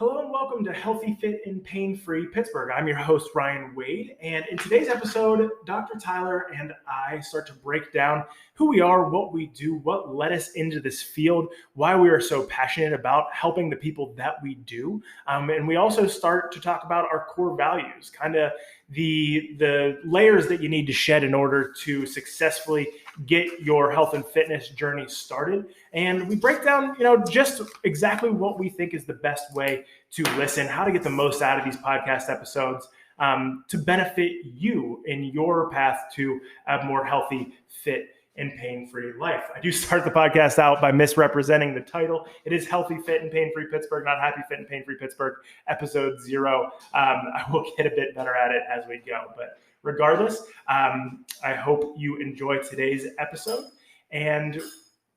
Hello and welcome to Healthy, Fit, and Pain-Free Pittsburgh. I'm your host, Ryan Wade, and in today's episode, Dr. Tyler and I start to break down who we are, what we do, what led us into this field, why we are so passionate about helping the people that we do. And we also start to talk about our core values, kind of the layers that you need to shed in order to successfully get your health and fitness journey started. And we break down, just exactly what we think is the best way to listen, how to get the most out of these podcast episodes to benefit you in your path to a more healthy, fit, and pain-free life. I do start the podcast out by misrepresenting the title. It is Healthy, Fit, and Pain-Free Pittsburgh, not Happy, Fit, and Pain-Free Pittsburgh, Episode 0. I will get a bit better at it as we go. But regardless, I hope you enjoy today's episode and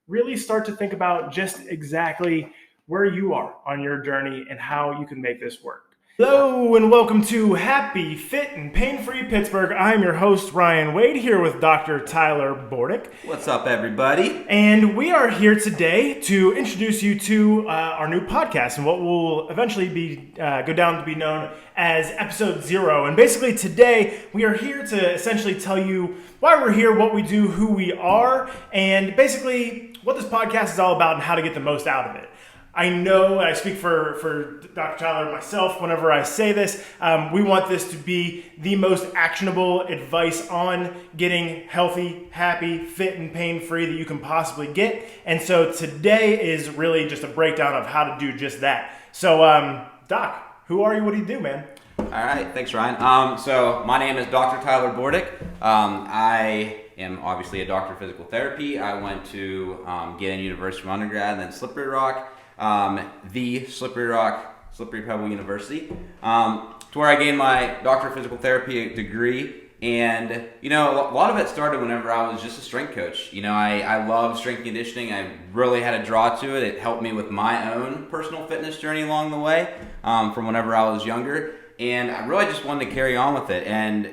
really start to think about just exactly where you are on your journey and how you can make this work. Hello and welcome to Happy, Fit, and Pain-Free Pittsburgh. I'm your host, Ryan Wade, here with Dr. Tyler Bordick. What's up, everybody? And we are here today to introduce you to our new podcast and what will eventually be go down to be known as Episode 0. And basically today we are here to essentially tell you why we're here, what we do, who we are, and basically what this podcast is all about and how to get the most out of it. I know, I speak for Dr. Tyler and myself whenever I say this, we want this to be the most actionable advice on getting healthy, happy, fit, and pain-free that you can possibly get. And so today is really just a breakdown of how to do just that. So, Doc, who are you? What do you do, man? All right, thanks, Ryan. So my name is Dr. Tyler Bordick. I am obviously a doctor of physical therapy. I went to Gannon University from undergrad and then Slippery Rock. The Slippery Pebble University, to where I gained my Doctor of Physical Therapy degree. And, a lot of it started whenever I was just a strength coach. I love strength conditioning. I really had a draw to it. It helped me with my own personal fitness journey along the way, from whenever I was younger. And I really just wanted to carry on with it. And,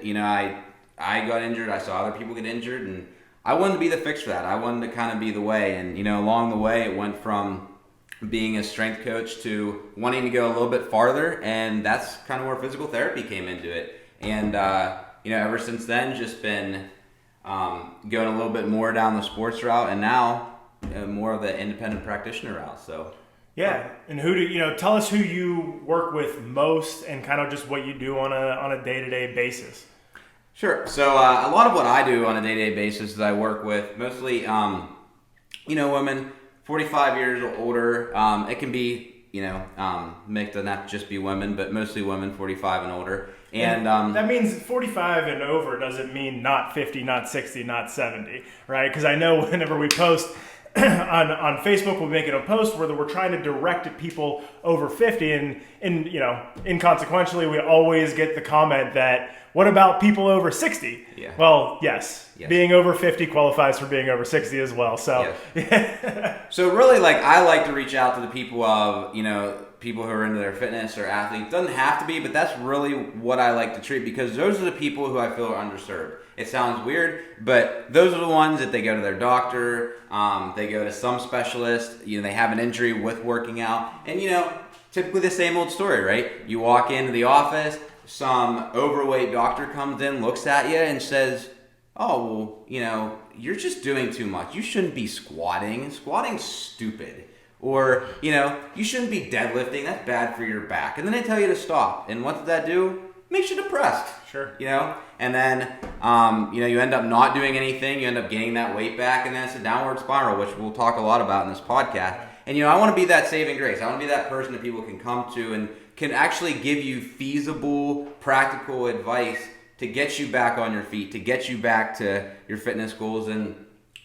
I got injured. I saw other people get injured, and I wanted to be the fix for that. I wanted to kind of be the way. And, along the way, it went from being a strength coach to wanting to go a little bit farther, and that's kind of where physical therapy came into it. And ever since then, just been going a little bit more down the sports route, and now more of the independent practitioner route. So yeah, and who do tell us who you work with most, and kind of just what you do on a day-to-day basis. Sure. So a lot of what I do on a day-to-day basis is I work with mostly women 45 years or older. It can be, mixed, doesn't have to just be women, but mostly women 45 and older. And that means 45 and over doesn't mean not 50, not 60, not 70, right? Because I know whenever we post on Facebook, we'll make it a post where we're trying to direct at people over 50, and inconsequentially, we always get the comment that, what about people over 60? Yeah. Well, yes. Being over 50 qualifies for being over 60 as well. So, yeah. So really, I like to reach out to the people of, people who are into their fitness or athletes. Doesn't have to be, but that's really what I like to treat, because those are the people who I feel are underserved. It sounds weird, but those are the ones that they go to their doctor, they go to some specialist, they have an injury with working out, and typically the same old story, right? You walk into the office, some overweight doctor comes in, looks at you and says, oh, well, you're just doing too much. You shouldn't be squatting. Squatting's stupid. Or, you shouldn't be deadlifting. That's bad for your back. And then they tell you to stop. And what does that do? Makes you depressed. Sure. And then, you end up not doing anything. You end up gaining that weight back, and then it's a downward spiral, which we'll talk a lot about in this podcast. And, I want to be that saving grace. I want to be that person that people can come to and can actually give you feasible, practical advice to get you back on your feet, to get you back to your fitness goals, and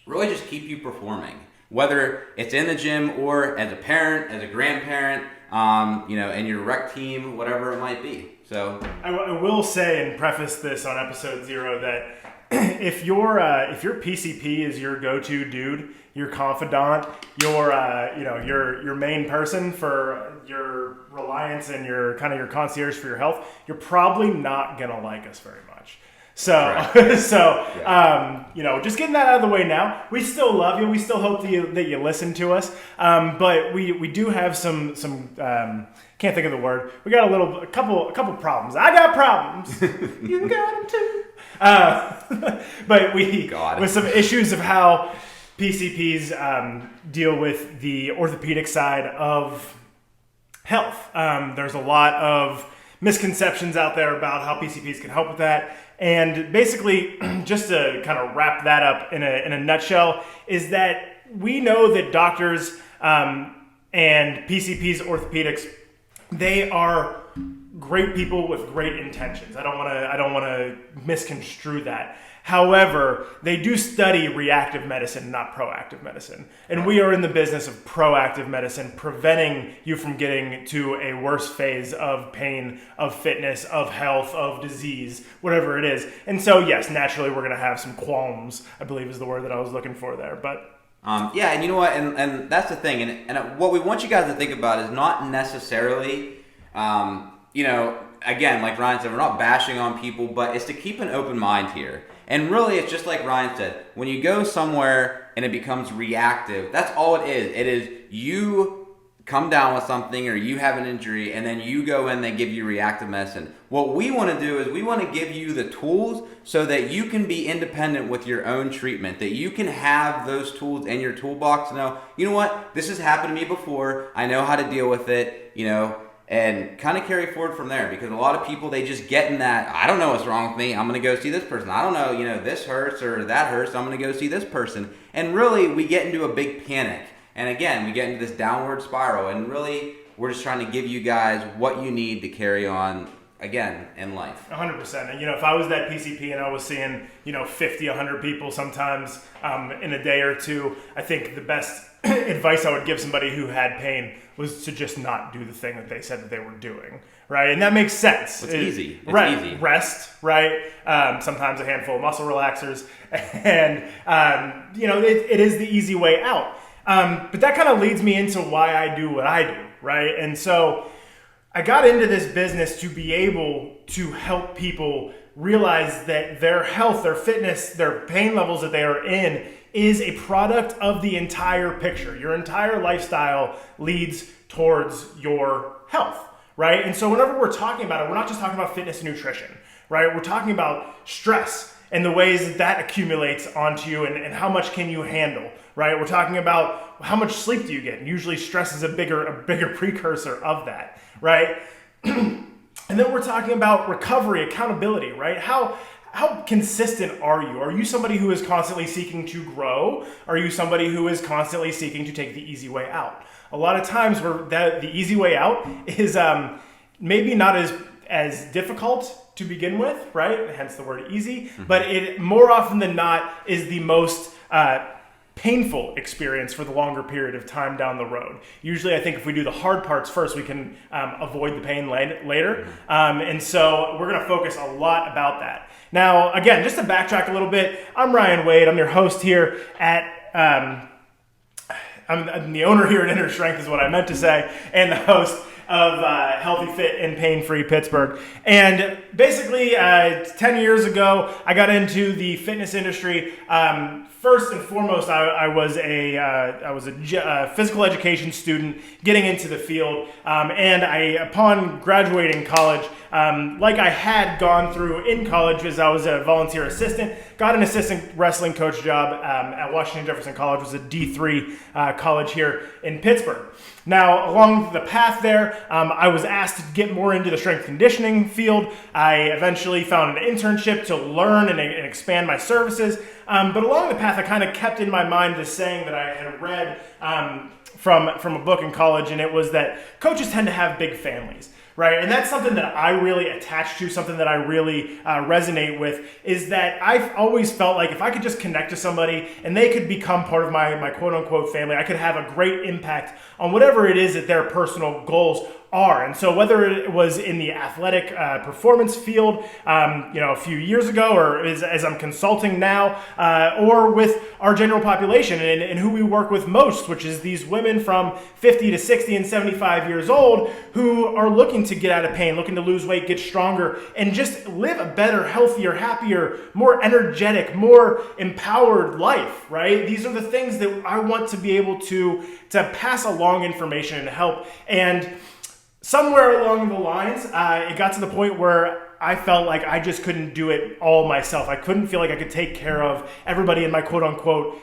really just keep you performing. Whether it's in the gym or as a parent, as a grandparent, in your rec team, whatever it might be. So I will say and preface this on Episode 0 that if your PCP is your go-to dude, your confidant, your main person for your reliance and your concierge for your health, you're probably not gonna like us very much. So, just getting that out of the way now. We still love you. We still hope that you listen to us. But we do have some can't think of the word. We got a couple problems. I got problems. You got them too. But with some issues of how PCPs deal with the orthopedic side of health. There's a lot of misconceptions out there about how PCPs can help with that. And basically, just to kind of wrap that up in a nutshell, is that we know that doctors and PCPs, orthopedics, they are great people with great intentions. I don't want to misconstrue that. However, they do study reactive medicine, not proactive medicine. And we are in the business of proactive medicine, preventing you from getting to a worse phase of pain, of fitness, of health, of disease, whatever it is. And so, yes, naturally, we're going to have some qualms, I believe is the word that I was looking for there. But yeah, and you know what? And that's the thing. And what we want you guys to think about is not necessarily, again, like Ryan said, we're not bashing on people, but it's to keep an open mind here. And really, it's just like Ryan said, when you go somewhere and it becomes reactive, that's all it is. It is you come down with something or you have an injury and then you go in, they give you reactive medicine. What we want to do is we want to give you the tools so that you can be independent with your own treatment, that you can have those tools in your toolbox. Know, you know what, this has happened to me before. I know how to deal with it, and kind of carry forward from there, because a lot of people, they just get in that, I don't know what's wrong with me, I'm going to go see this person. I don't know, this hurts or that hurts, I'm going to go see this person. And really, we get into a big panic. And again, we get into this downward spiral. And really, we're just trying to give you guys what you need to carry on, again, in life. 100%. And, if I was that PCP and I was seeing, 50, 100 people sometimes in a day or two, I think the best advice I would give somebody who had pain was to just not do the thing that they said that they were doing, right? And that makes sense. It's easy. It's easy. Rest, right? Sometimes a handful of muscle relaxers, and it is the easy way out. But that kind of leads me into why I do what I do, right? And so I got into this business to be able to help people realize that their health, their fitness, their pain levels that they are in is a product of the entire picture. Your entire lifestyle leads towards your health, right? And so whenever we're talking about it, we're not just talking about fitness and nutrition, right? We're talking about stress and the ways that accumulates onto you and how much can you handle, right? We're talking about how much sleep do you get? And usually stress is a bigger precursor of that, right? And then we're talking about recovery, accountability, right? How consistent are you? Are you somebody who is constantly seeking to grow? Are you somebody who is constantly seeking to take the easy way out? A lot of times the easy way out is maybe not as difficult to begin with, right? Hence the word easy. Mm-hmm. But it more often than not is the most painful experience for the longer period of time down the road. Usually, I think if we do the hard parts first, we can avoid the pain later. And so we're going to focus a lot about that. Now, again, just to backtrack a little bit, I'm Ryan Wade. I'm your host here at, I'm the owner here at Inner Strength is what I meant to say, and the host of Healthy, Fit, and Pain-Free Pittsburgh. And basically, 10 years ago, I got into the fitness industry. First and foremost, I was a physical education student getting into the field, and upon graduating college, like I had gone through in college, as I was a volunteer assistant, got an assistant wrestling coach job at Washington Jefferson College, which was a D3 college here in Pittsburgh. Now, along the path there, I was asked to get more into the strength conditioning field. I eventually found an internship to learn and expand my services. But along the path, I kind of kept in my mind this saying that I had read from a book in college, and it was that coaches tend to have big families. Right, and that's something that I really attach to, something that I really resonate with, is that I've always felt like if I could just connect to somebody and they could become part of my quote-unquote family, I could have a great impact on whatever it is that their personal goals are. And so whether it was in the athletic performance field, a few years ago, or as I'm consulting now, or with our general population and who we work with most, which is these women from 50 to 60 and 75 years old who are looking to get out of pain, looking to lose weight, get stronger, and just live a better, healthier, happier, more energetic, more empowered life, right? These are the things that I want to be able to pass along information and help. And somewhere along the lines, it got to the point where I felt like I just couldn't do it all myself. I couldn't feel like I could take care of everybody in my quote unquote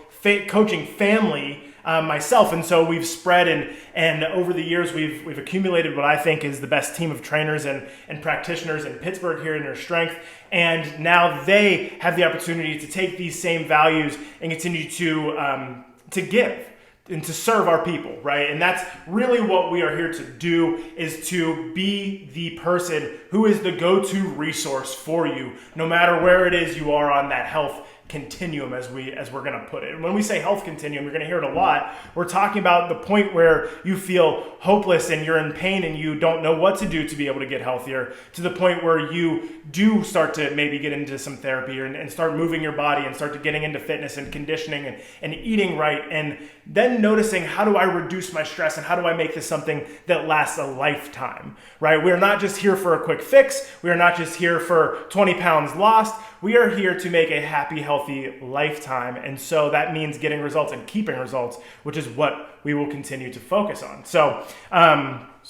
coaching family myself. And so we've spread and over the years we've accumulated what I think is the best team of trainers and practitioners in Pittsburgh here in their strength. And now they have the opportunity to take these same values and continue to give and to serve our people, right? And that's really what we are here to do, is to be the person who is the go-to resource for you, no matter where it is you are on that health continuum, as we're going to put it. And when we say health continuum, you're going to hear it a lot. We're talking about the point where you feel hopeless and you're in pain and you don't know what to do to be able to get healthier, to the point where you do start to maybe get into some therapy and start moving your body and start to getting into fitness and conditioning and eating right, and then noticing, how do I reduce my stress and how do I make this something that lasts a lifetime, right? We're not just here for a quick fix. We are not just here for 20 pounds lost. We are here to make a happy, healthy lifetime. And so that means getting results and keeping results, which is what we will continue to focus on. So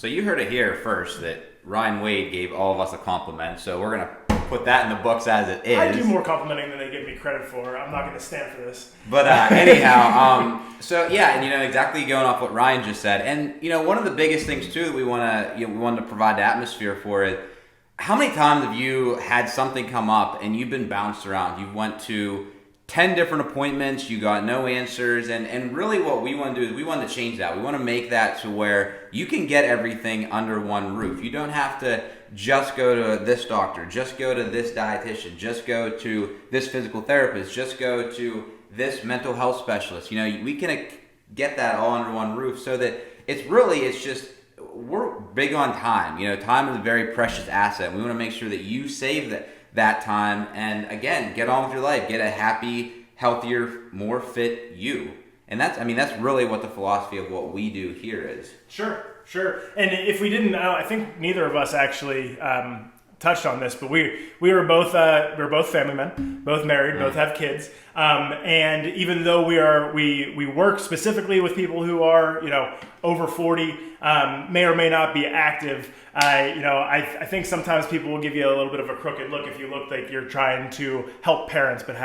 you heard it here first that Ryan Wade gave all of us a compliment. So we're going to put that in the books as it is. I do more complimenting than they give me credit for. I'm not going to stand for this. But anyhow, and exactly going off what Ryan just said. And one of the biggest things too that we want to provide the atmosphere for it. How many times have you had something come up and you've been bounced around? You went to 10 different appointments, you got no answers, and really what we want to do is we want to change that. We want to make that to where you can get everything under one roof. You don't have to just go to this doctor, just go to this dietitian, just go to this physical therapist, just go to this mental health specialist. We can get that all under one roof, so that it's just, we're big on time. Time is a very precious asset. We want to make sure that you save that time and, again, get on with your life. Get a happy, healthier, more fit you. And that's really what the philosophy of what we do here is. Sure. And if we didn't, I think neither of us actually touched on this, but we were both family men, both married, both have kids, and even though we work specifically with people who are over 40, may or may not be active. I think sometimes people will give you a little bit of a crooked look if you look like you're trying to help parents but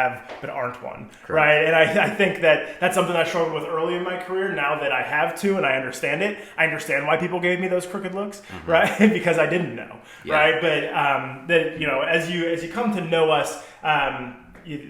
aren't one. Correct. Right? And I think that's something I struggled with early in my career. Now that I have to and I understand it, I understand why people gave me those crooked looks, mm-hmm. right? Because I didn't know, yeah. Right? But as you come to know us,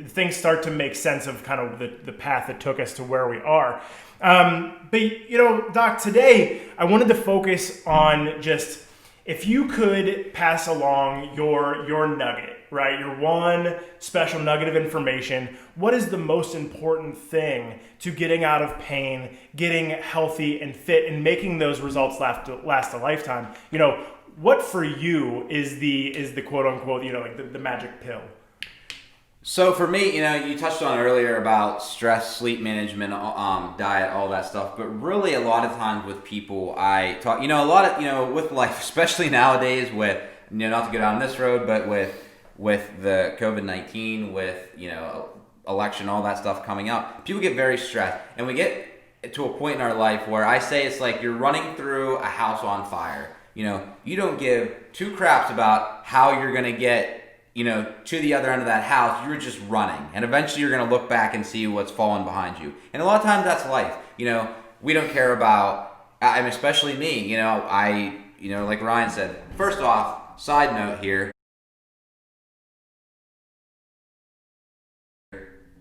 things start to make sense of kind of the path that took us to where we are. But Doc, today I wanted to focus on just, if you could pass along your nugget, right? Your one special nugget of information. What is the most important thing to getting out of pain, getting healthy and fit, and making those results last a lifetime? What for you is the quote unquote, like the magic pill? So for me, you touched on earlier about stress, sleep management, diet, all that stuff. But really, a lot of times with people, I talk, a lot of, with life, especially nowadays, with, not to go down this road, but with the COVID-19, with, election, all that stuff coming up, people get very stressed, and we get to a point in our life where I say it's like you're running through a house on fire. You don't give two craps about how you're gonna get to the other end of that house. You're just running. And eventually you're going to look back and see what's fallen behind you. And a lot of times that's life. We don't care about, and especially me, like Ryan said, first off, side note here,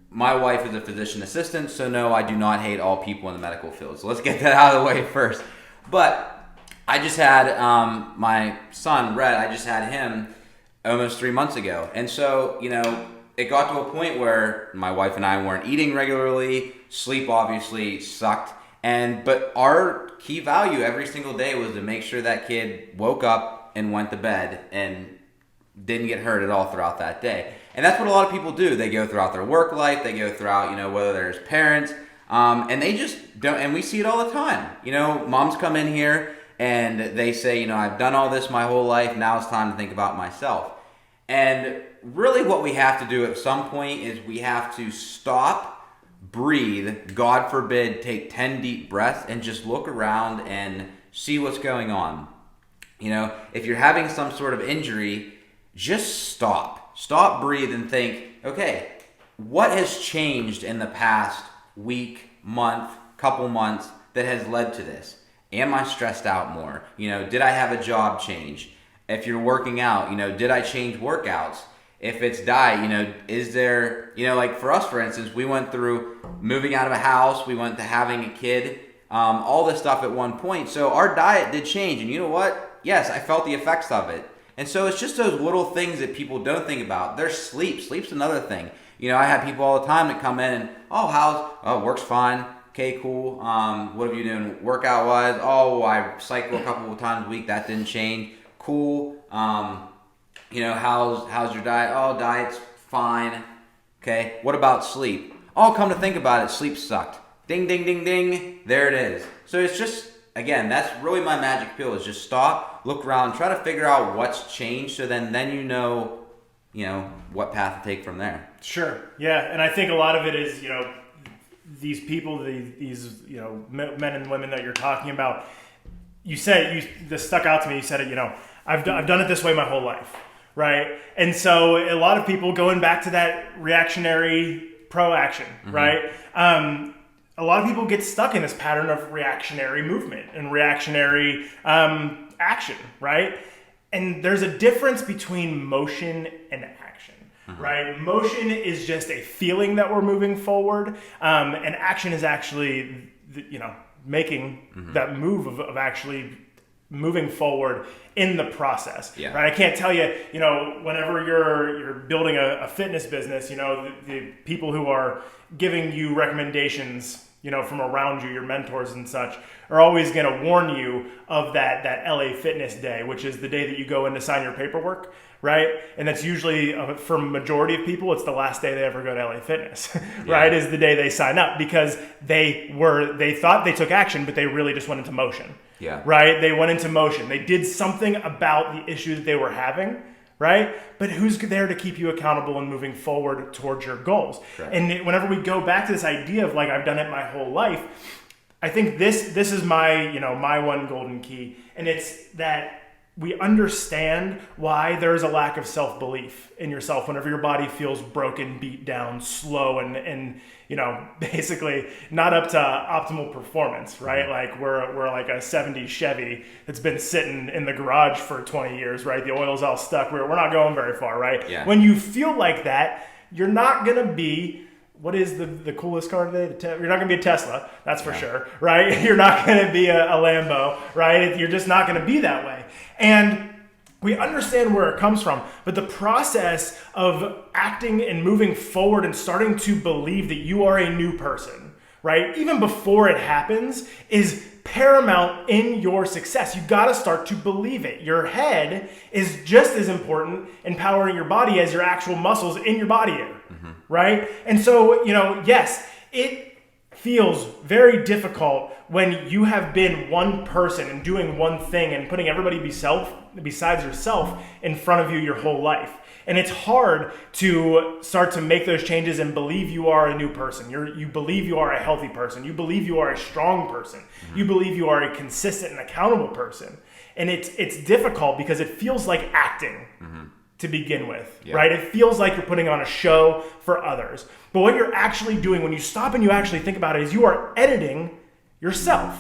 my wife is a physician assistant, so no, I do not hate all people in the medical field. So let's get that out of the way first. But I just had my son, Red, I just had him almost 3 months ago. And so, it got to a point where my wife and I weren't eating regularly. Sleep obviously sucked. But our key value every single day was to make sure that kid woke up and went to bed and didn't get hurt at all throughout that day. And that's what a lot of people do. They go throughout their work life. They go throughout, whether there's parents. And they just don't, and we see it all the time. Moms come in here and they say, I've done all this my whole life. Now it's time to think about myself. And really what we have to do at some point is we have to stop, breathe, God forbid, take 10 deep breaths and just look around and see what's going on. if you're having some sort of injury, just stop, breathe, and think, okay, what has changed in the past week, month, couple months that has led to this? Am I stressed out more? Did I have a job change? If you're working out, did I change workouts? If it's diet, is there, like for us, for instance, we went through moving out of a house, we went to having a kid, all this stuff at one point. So our diet did change. And you know what? Yes, I felt the effects of it. And so it's just those little things that people don't think about. There's sleep. Sleep's another thing. I have people all the time that come in and, work's fine. Okay, cool. What have you doing workout-wise? Oh, I cycle a couple of times a week. That didn't change. Cool. How's your diet? Oh, diet's fine. Okay. What about sleep? Oh, come to think about it, sleep sucked. Ding, ding, ding, ding. There it is. So it's just, again, that's really my magic pill, is just stop, look around, try to figure out what's changed, so then you know what path to take from there. Sure. Yeah. And I think a lot of it is, these people, these men and women that you're talking about, this stuck out to me. You said it, I've done it this way my whole life. Right. And so a lot of people, going back to that reactionary pro-action, right? A lot of people get stuck in this pattern of reactionary movement and reactionary action, right? And there's a difference between motion and action, right? Motion is just a feeling that we're moving forward, and action is actually, making that move of actually moving forward in the process, right? I can't tell you, whenever you're building a fitness business, the people who are giving you recommendations, from around you, your mentors and such, are always going to warn you of that LA Fitness Day, which is the day that you go in to sign your paperwork, right? And that's usually, for a majority of people, it's the last day they ever go to LA Fitness, right? Is the day they sign up, because they thought they took action, but they really just went into motion. Yeah. Right? They went into motion. They did something about the issue that they were having, right? But who's there to keep you accountable and moving forward towards your goals? Correct. And whenever we go back to this idea of I've done it my whole life, I think this is my, my one golden key. And it's that we understand why there's a lack of self-belief in yourself whenever your body feels broken, beat down, slow, and basically not up to optimal performance, right? Like we're like a 70s Chevy that's been sitting in the garage for 20 years, right? The oil's all stuck. We're not going very far, right? Yeah. When you feel like that, you're not going to be, what is the coolest car today? You're not going to be a Tesla, that's for sure, right? You're not going to be a Lambo, right? You're just not going to be that way. And we understand where it comes from, but the process of acting and moving forward and starting to believe that you are a new person, right? Even before it happens, is paramount in your success. You got to start to believe it. Your head is just as important in powering your body as your actual muscles in your body are, right? And so, yes, it feels very difficult when you have been one person and doing one thing and putting everybody besides yourself in front of you your whole life. And it's hard to start to make those changes and believe you are a new person. You believe you are a healthy person. You believe you are a strong person. You believe you are a consistent and accountable person. And it's difficult because it feels like acting to begin with, right? It feels like you're putting on a show for others. But what you're actually doing when you stop and you actually think about it is you are editing yourself.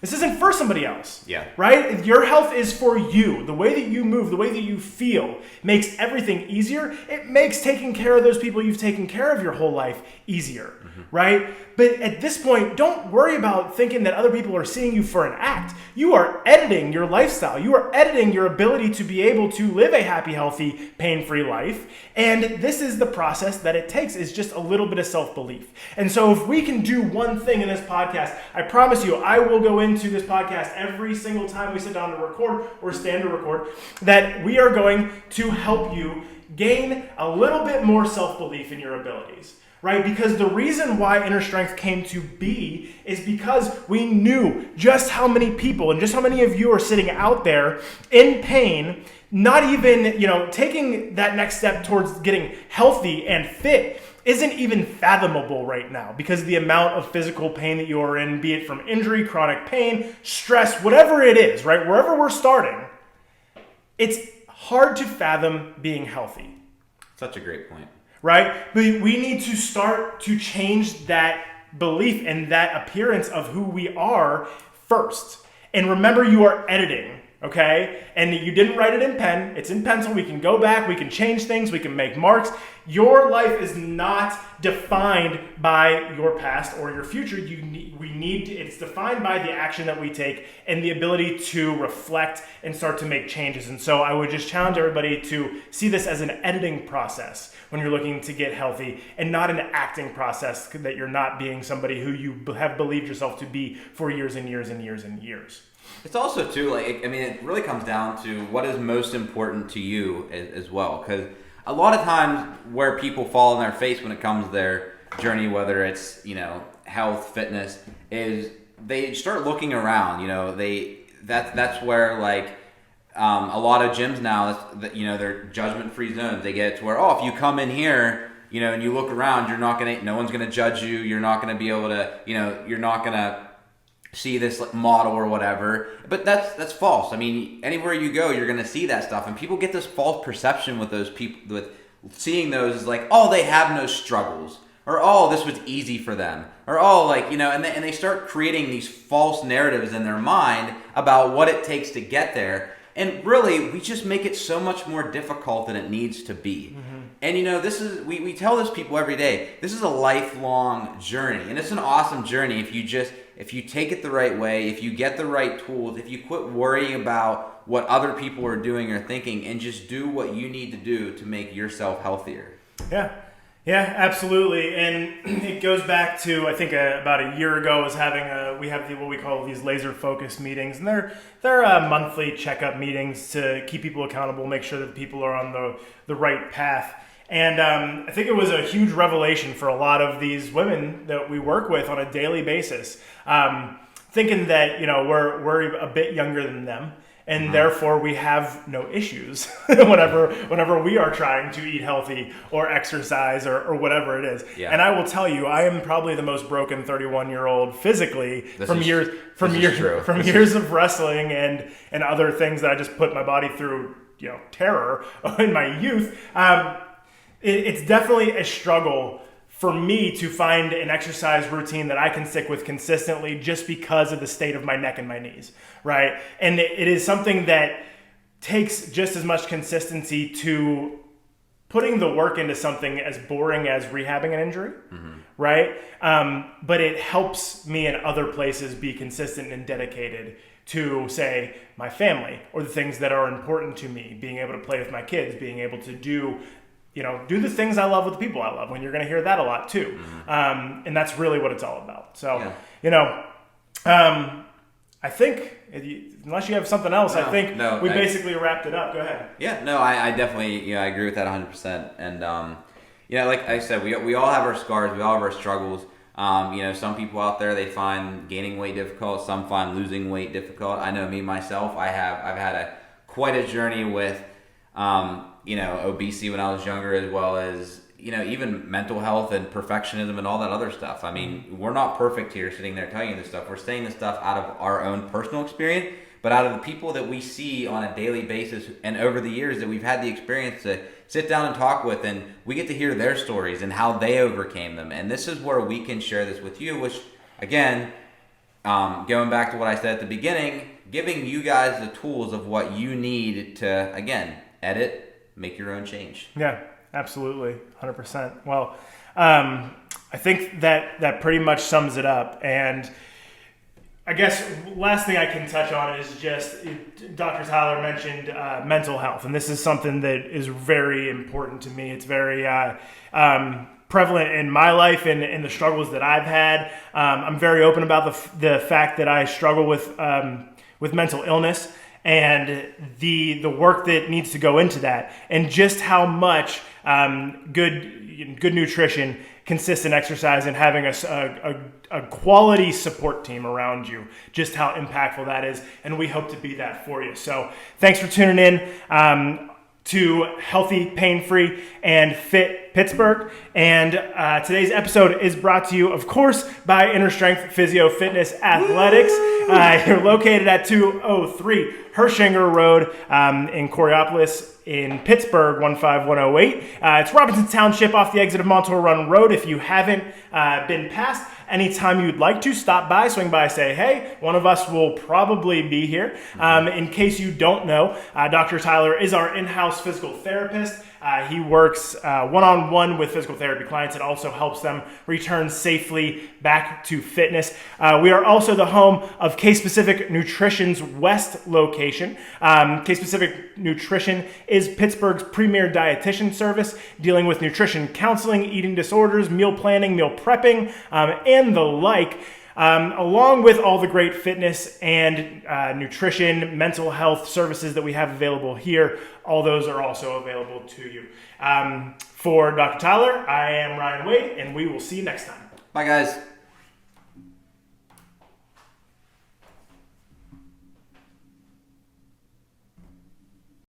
This isn't for somebody else, right? Your health is for you. The way that you move, the way that you feel makes everything easier. It makes taking care of those people you've taken care of your whole life easier, right? But at this point, don't worry about thinking that other people are seeing you for an act. You are editing your lifestyle. You are editing your ability to be able to live a happy, healthy, pain-free life. And this is the process that it takes, is just a little bit of self-belief. And so if we can do one thing in this podcast, I promise you, I will go into this podcast every single time we sit down to record or stand to record, that we are going to help you gain a little bit more self-belief in your abilities. Right? Because the reason why Inner Strength came to be is because we knew just how many people and just how many of you are sitting out there in pain, not even, taking that next step towards getting healthy and fit isn't even fathomable right now, because the amount of physical pain that you are in, be it from injury, chronic pain, stress, whatever it is, right? Wherever we're starting, it's hard to fathom being healthy. Such a great point. Right? But we need to start to change that belief and that appearance of who we are first. And remember, you are editing, okay? And you didn't write it in pen. It's in pencil. We can go back. We can change things. We can make marks. Your life is not defined by your past or your future. It's defined by the action that we take and the ability to reflect and start to make changes. And so I would just challenge everybody to see this as an editing process when you're looking to get healthy, and not an acting process that you're not being somebody who you have believed yourself to be for years and years and years and years. It's also too, it really comes down to what is most important to you as well. Because a lot of times where people fall on their face when it comes to their journey, whether it's, health, fitness, is they start looking around. That's where a lot of gyms now, they're judgment-free zones. They get it to where, if you come in here, and you look around, no one's gonna judge you. You're not gonna be able to, you're not gonna see this model or whatever. But that's false. I mean, anywhere you go, you're gonna see that stuff, and people get this false perception with those people, with seeing those as they have no struggles, or this was easy for them, or and they start creating these false narratives in their mind about what it takes to get there. And really, we just make it so much more difficult than it needs to be. Mm-hmm. And this is, we tell this people every day, this is a lifelong journey. And it's an awesome journey if you take it the right way, if you get the right tools, if you quit worrying about what other people are doing or thinking, and just do what you need to do to make yourself healthier. Yeah, absolutely. And it goes back to, I think about a year ago, we have what we call these laser focus meetings, and they're monthly checkup meetings to keep people accountable, make sure that people are on the right path. And I think it was a huge revelation for a lot of these women that we work with on a daily basis, thinking that we're a bit younger than them. And mm-hmm. therefore, we have no issues whenever we are trying to eat healthy or exercise or whatever it is. Yeah. And I will tell you, I am probably the most broken 31-year-old physically from years of wrestling and other things that I just put my body through, terror in my youth. It's definitely a struggle for me to find an exercise routine that I can stick with consistently just because of the state of my neck and my knees, right? And it is something that takes just as much consistency to putting the work into something as boring as rehabbing an injury, mm-hmm. right? But it helps me in other places be consistent and dedicated to, say, my family or the things that are important to me, being able to play with my kids, being able to do the things I love with the people I love, when you're going to hear that a lot too. Mm-hmm. And that's really what it's all about. So, I think, unless you have something else, I think we basically wrapped it up. Go ahead. Yeah, no, I definitely, I agree with that 100%. And, like I said, we all have our scars, we all have our struggles. Some people out there, they find gaining weight difficult. Some find losing weight difficult. I know me, myself, I've had quite a journey with, obesity when I was younger, as well as, even mental health and perfectionism and all that other stuff. I mean, we're not perfect here sitting there telling you this stuff. We're saying this stuff out of our own personal experience, but out of the people that we see on a daily basis and over the years that we've had the experience to sit down and talk with, and we get to hear their stories and how they overcame them. And this is where we can share this with you, which, again, going back to what I said at the beginning, giving you guys the tools of what you need to, again, edit, make your own change. Yeah, absolutely. 100%. Well, I think that pretty much sums it up. And I guess last thing I can touch on is just, Dr. Tyler mentioned mental health. And this is something that is very important to me. It's very prevalent in my life and in the struggles that I've had. I'm very open about the fact that I struggle with mental illness, and the work that needs to go into that, and just how much good nutrition, consistent exercise, and having a quality support team around you, just how impactful that is. And we hope to be that for you. So thanks for tuning in. to healthy, pain-free, and fit Pittsburgh. And today's episode is brought to you, of course, by Inner Strength Physio Fitness Athletics. You're located at 203 Hirshinger Rd in Coraopolis in Pittsburgh, 15108. It's Robinson Township off the exit of Montour Run Road. If you haven't been past, anytime you'd like to, stop by, swing by, say hey. One of us will probably be here. In case you don't know, Dr. Tyler is our in-house physical therapist. He works one-on-one with physical therapy clients and also helps them return safely back to fitness. We are also the home of Case-Specific Nutrition's West location. Case-Specific Nutrition is Pittsburgh's premier dietitian service, dealing with nutrition counseling, eating disorders, meal planning, meal prepping, and the like. Along with all the great fitness and nutrition, mental health services that we have available here, all those are also available to you. For Dr. Tyler, I am Ryan Wade, and we will see you next time. Bye, guys.